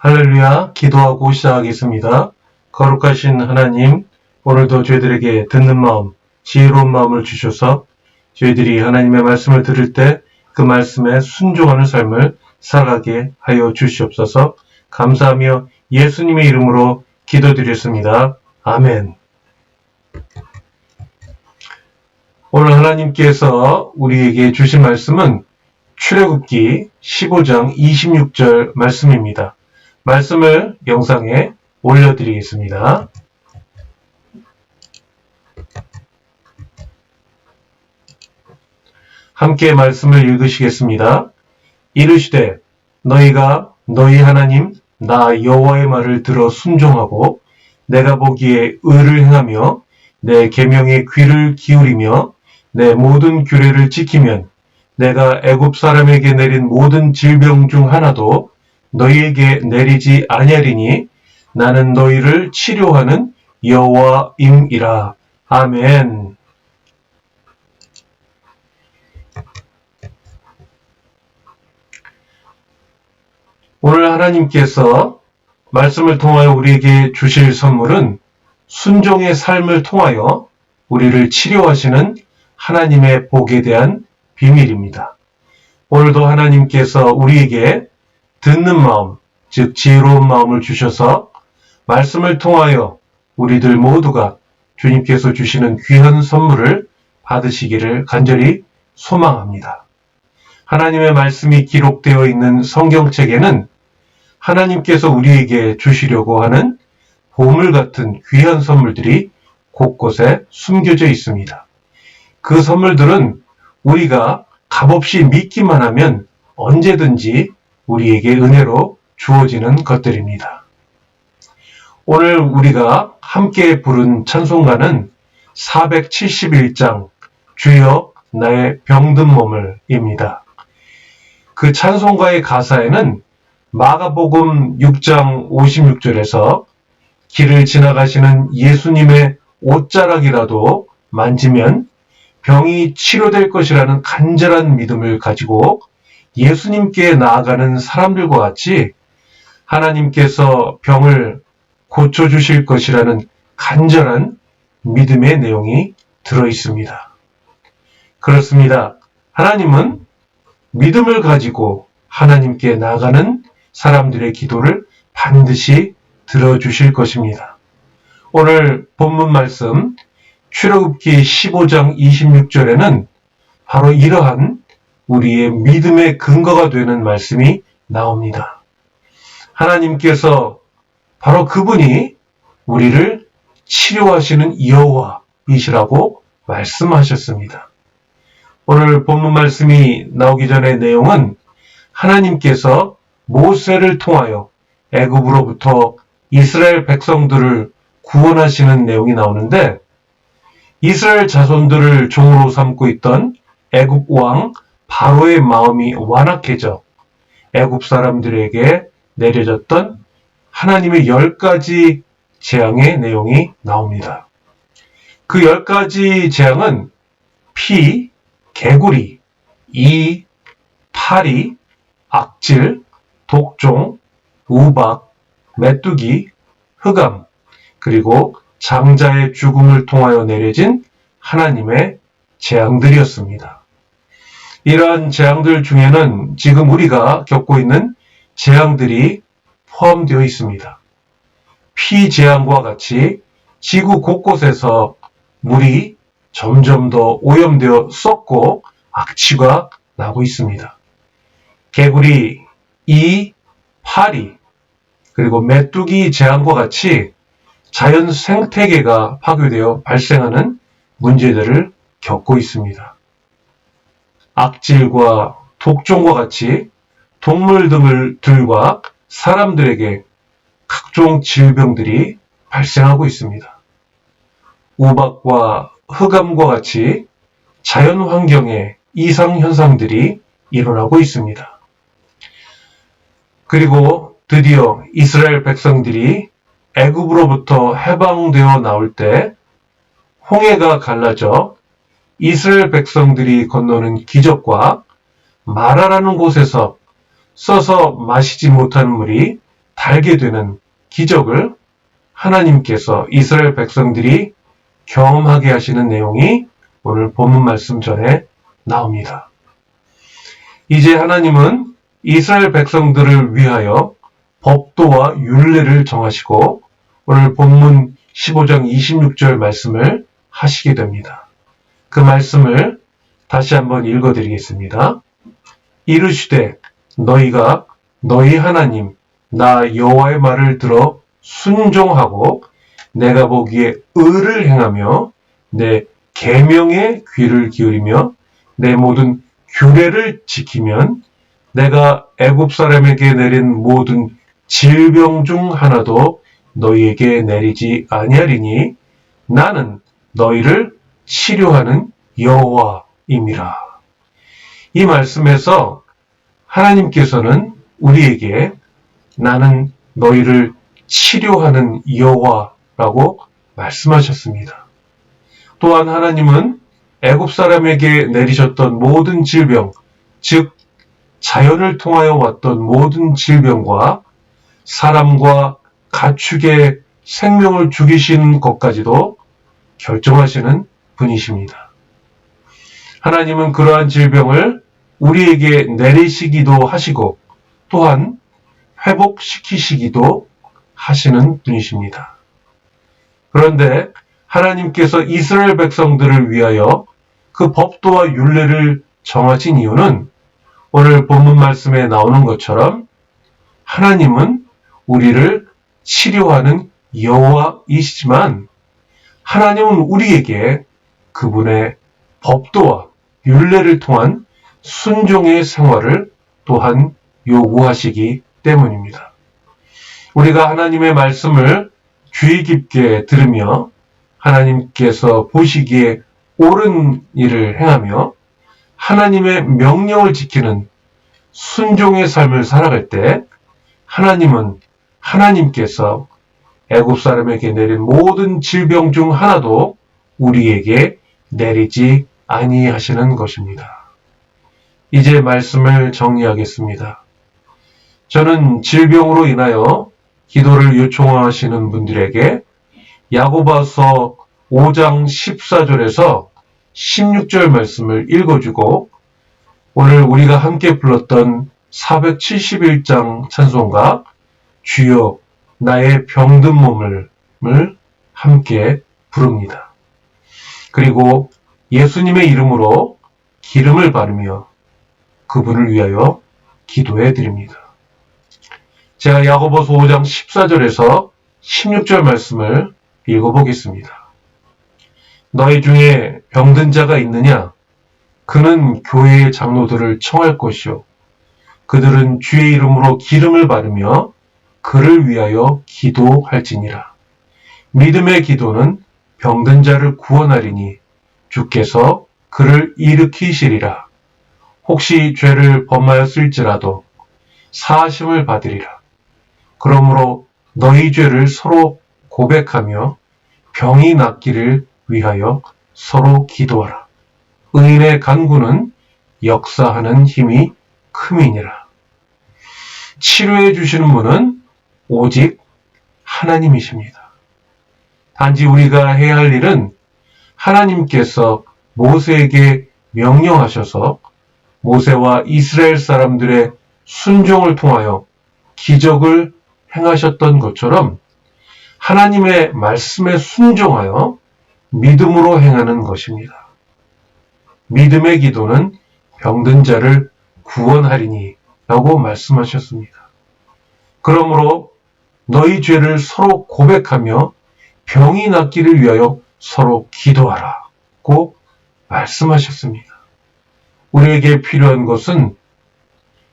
할렐루야, 기도하고 시작하겠습니다. 거룩하신 하나님, 오늘도 저희들에게 듣는 마음, 지혜로운 마음을 주셔서 저희들이 하나님의 말씀을 들을 때 그 말씀에 순종하는 삶을 살아가게 하여 주시옵소서. 감사하며 예수님의 이름으로 기도드렸습니다. 아멘. 오늘 하나님께서 우리에게 주신 말씀은 출애굽기 15장 26절 말씀입니다. 말씀을 영상에 올려드리겠습니다. 함께 말씀을 읽으시겠습니다. 이르시되 너희가 너희 하나님 나 여호와의 말을 들어 순종하고 내가 보기에 의를 행하며 내 계명에 귀를 기울이며 내 모든 규례를 지키면 내가 애굽 사람에게 내린 모든 질병 중 하나도 너희에게 내리지 아니하리니 나는 너희를 치료하는 여호와임이라. 아멘. 오늘 하나님께서 말씀을 통하여 우리에게 주실 선물은 순종의 삶을 통하여 우리를 치료하시는 하나님의 복에 대한 비밀입니다. 오늘도 하나님께서 우리에게 듣는 마음, 즉 지혜로운 마음을 주셔서 말씀을 통하여 우리들 모두가 주님께서 주시는 귀한 선물을 받으시기를 간절히 소망합니다. 하나님의 말씀이 기록되어 있는 성경책에는 하나님께서 우리에게 주시려고 하는 보물 같은 귀한 선물들이 곳곳에 숨겨져 있습니다. 그 선물들은 우리가 값없이 믿기만 하면 언제든지 우리에게 은혜로 주어지는 것들입니다. 오늘 우리가 함께 부른 찬송가는 471장 주여 나의 병든 몸을 입니다. 그 찬송가의 가사에는 마가복음 6장 56절에서 길을 지나가시는 예수님의 옷자락이라도 만지면 병이 치료될 것이라는 간절한 믿음을 가지고 예수님께 나아가는 사람들과 같이 하나님께서 병을 고쳐주실 것이라는 간절한 믿음의 내용이 들어 있습니다. 그렇습니다. 하나님은 믿음을 가지고 하나님께 나아가는 사람들의 기도를 반드시 들어주실 것입니다. 오늘 본문 말씀 출애굽기 15장 26절에는 바로 이러한 우리의 믿음의 근거가 되는 말씀이 나옵니다. 하나님께서 바로 그분이 우리를 치료하시는 여호와이시라고 말씀하셨습니다. 오늘 본문 말씀이 나오기 전의 내용은 하나님께서 모세를 통하여 애굽으로부터 이스라엘 백성들을 구원하시는 내용이 나오는데 이스라엘 자손들을 종으로 삼고 있던 애굽 왕 바로의 마음이 완악해져 애굽 사람들에게 내려졌던 하나님의 10가지 재앙의 내용이 나옵니다. 그 10가지 재앙은 피, 개구리, 이, 파리, 악질, 독종, 우박, 메뚜기, 흑암, 그리고 장자의 죽음을 통하여 내려진 하나님의 재앙들이었습니다. 이러한 재앙들 중에는 지금 우리가 겪고 있는 재앙들이 포함되어 있습니다. 피재앙과 같이 지구 곳곳에서 물이 점점 더 오염되어 썩고 악취가 나고 있습니다. 개구리, 이, 파리, 그리고 메뚜기 재앙과 같이 자연 생태계가 파괴되어 발생하는 문제들을 겪고 있습니다. 악질과 독종과 같이 동물들과 사람들에게 각종 질병들이 발생하고 있습니다. 우박과 흑암과 같이 자연 환경에 이상 현상들이 일어나고 있습니다. 그리고 드디어 이스라엘 백성들이 애굽으로부터 해방되어 나올 때 홍해가 갈라져 이스라엘 백성들이 건너는 기적과 마라라는 곳에서 써서 마시지 못하는 물이 달게 되는 기적을 하나님께서 이스라엘 백성들이 경험하게 하시는 내용이 오늘 본문 말씀 전에 나옵니다. 이제 하나님은 이스라엘 백성들을 위하여 법도와 율례를 정하시고 오늘 본문 15장 26절 말씀을 하시게 됩니다. 그 말씀을 다시 한번 읽어드리겠습니다. 이르시되 너희가 너희 하나님 나 여호와의 말을 들어 순종하고 내가 보기에 의를 행하며 내 계명에 귀를 기울이며 내 모든 규례를 지키면 내가 애굽 사람에게 내린 모든 질병 중 하나도 너희에게 내리지 아니하리니 나는 너희를 치료하는 여호와임이라. 이 말씀에서 하나님께서는 우리에게 나는 너희를 치료하는 여호와라고 말씀하셨습니다. 또한 하나님은 애굽 사람에게 내리셨던 모든 질병, 즉 자연을 통하여 왔던 모든 질병과 사람과 가축의 생명을 죽이시는 것까지도 결정하시는 분이십니다. 하나님은 그러한 질병을 우리에게 내리시기도 하시고 또한 회복시키시기도 하시는 분이십니다. 그런데 하나님께서 이스라엘 백성들을 위하여 그 법도와 율례를 정하신 이유는 오늘 본문 말씀에 나오는 것처럼 하나님은 우리를 치료하는 여호와이시지만 하나님은 우리에게 그분의 법도와 율례를 통한 순종의 생활을 또한 요구하시기 때문입니다. 우리가 하나님의 말씀을 주의 깊게 들으며 하나님께서 보시기에 옳은 일을 행하며 하나님의 명령을 지키는 순종의 삶을 살아갈 때 하나님은 하나님께서 애굽 사람에게 내린 모든 질병 중 하나도 우리에게 내리지 아니하시는 것입니다. 이제 말씀을 정리하겠습니다. 저는 질병으로 인하여 기도를 요청하시는 분들에게 야고보서 5장 14절에서 16절 말씀을 읽어주고 오늘 우리가 함께 불렀던 471장 찬송가 주여 나의 병든 몸을 함께 부릅니다. 그리고 예수님의 이름으로 기름을 바르며 그분을 위하여 기도해 드립니다. 제가 야고보서 5장 14절에서 16절 말씀을 읽어보겠습니다. 너희 중에 병든 자가 있느냐? 그는 교회의 장로들을 청할 것이요. 그들은 주의 이름으로 기름을 바르며 그를 위하여 기도할지니라. 믿음의 기도는 병든 자를 구원하리니 주께서 그를 일으키시리라. 혹시 죄를 범하였을지라도 사하심을 받으리라. 그러므로 너희 죄를 서로 고백하며 병이 낫기를 위하여 서로 기도하라. 의인의 간구는 역사하는 힘이 큼이니라. 치료해 주시는 분은 오직 하나님이십니다. 단지 우리가 해야 할 일은 하나님께서 모세에게 명령하셔서 모세와 이스라엘 사람들의 순종을 통하여 기적을 행하셨던 것처럼 하나님의 말씀에 순종하여 믿음으로 행하는 것입니다. 믿음의 기도는 병든 자를 구원하리니 라고 말씀하셨습니다. 그러므로 너희 죄를 서로 고백하며 병이 낫기를 위하여 서로 기도하라고 말씀하셨습니다. 우리에게 필요한 것은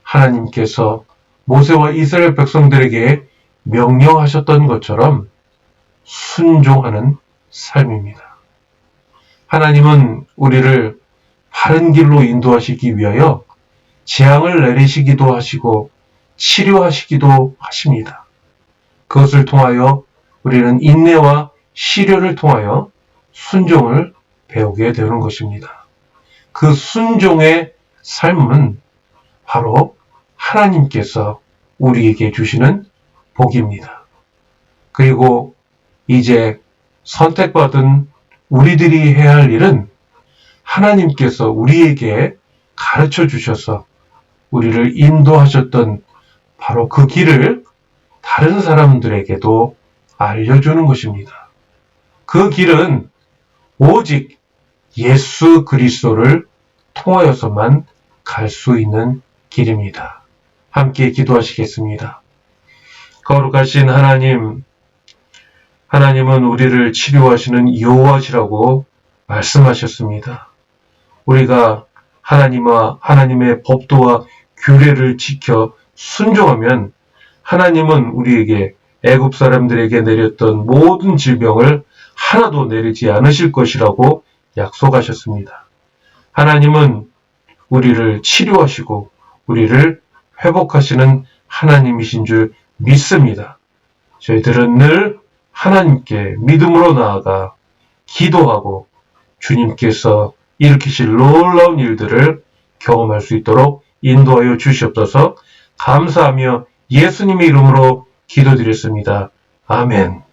하나님께서 모세와 이스라엘 백성들에게 명령하셨던 것처럼 순종하는 삶입니다. 하나님은 우리를 바른 길로 인도하시기 위하여 재앙을 내리시기도 하시고 치료하시기도 하십니다. 그것을 통하여 우리는 인내와 시련을 통하여 순종을 배우게 되는 것입니다. 그 순종의 삶은 바로 하나님께서 우리에게 주시는 복입니다. 그리고 이제 선택받은 우리들이 해야 할 일은 하나님께서 우리에게 가르쳐 주셔서 우리를 인도하셨던 바로 그 길을 다른 사람들에게도 알려주는 것입니다. 그 길은 오직 예수 그리스도를 통하여서만 갈 수 있는 길입니다. 함께 기도하시겠습니다. 거룩하신 하나님, 하나님은 우리를 치료하시는 여호와시라고 말씀하셨습니다. 우리가 하나님과 하나님의 법도와 규례를 지켜 순종하면 하나님은 우리에게 애굽 사람들에게 내렸던 모든 질병을 하나도 내리지 않으실 것이라고 약속하셨습니다. 하나님은 우리를 치료하시고 우리를 회복하시는 하나님이신 줄 믿습니다. 저희들은 늘 하나님께 믿음으로 나아가 기도하고 주님께서 일으키실 놀라운 일들을 경험할 수 있도록 인도하여 주시옵소서. 감사하며 예수님의 이름으로 기도드렸습니다. 아멘.